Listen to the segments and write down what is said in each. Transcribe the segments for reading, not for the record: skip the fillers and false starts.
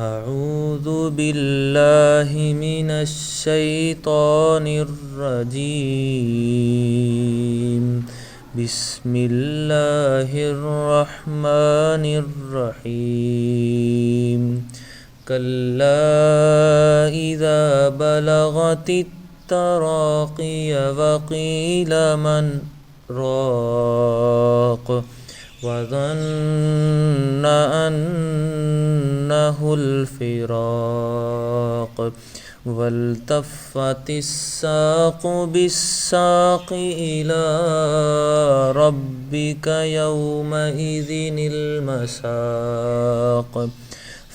أعوذ بالله من الشيطان الرجيم. بسم الله الرحمن الرحيم. كلا إذا بلغت التراقي وقيل من راق وظن أنه الفراق والتفت الساق بالساق إلى ربك يومئذ المساق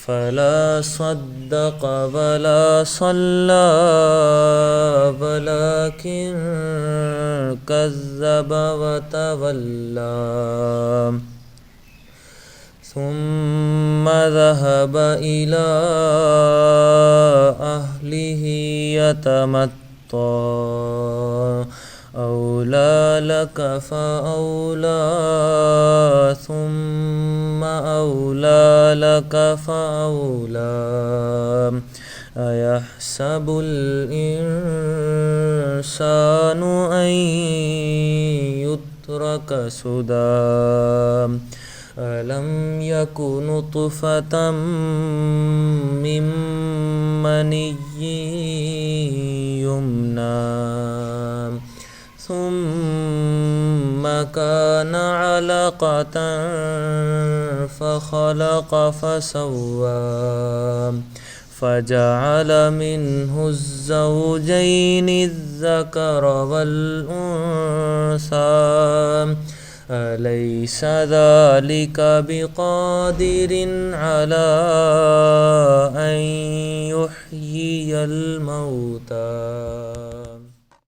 فلا صدق ولا صلى ولكن كذب وتولى ثم ذهب إلى أهله يتمطى أولى لك فأولى ثم أولى لك فأولى أيحسب الإنسان أن يترك سدى ألم يك نطفة من مني يمنى ثم كان علقة فخلق فسوى فجعل منه الزوجين الذكر والأنثى أليس ذلك بقادر على أن يحيي الموتى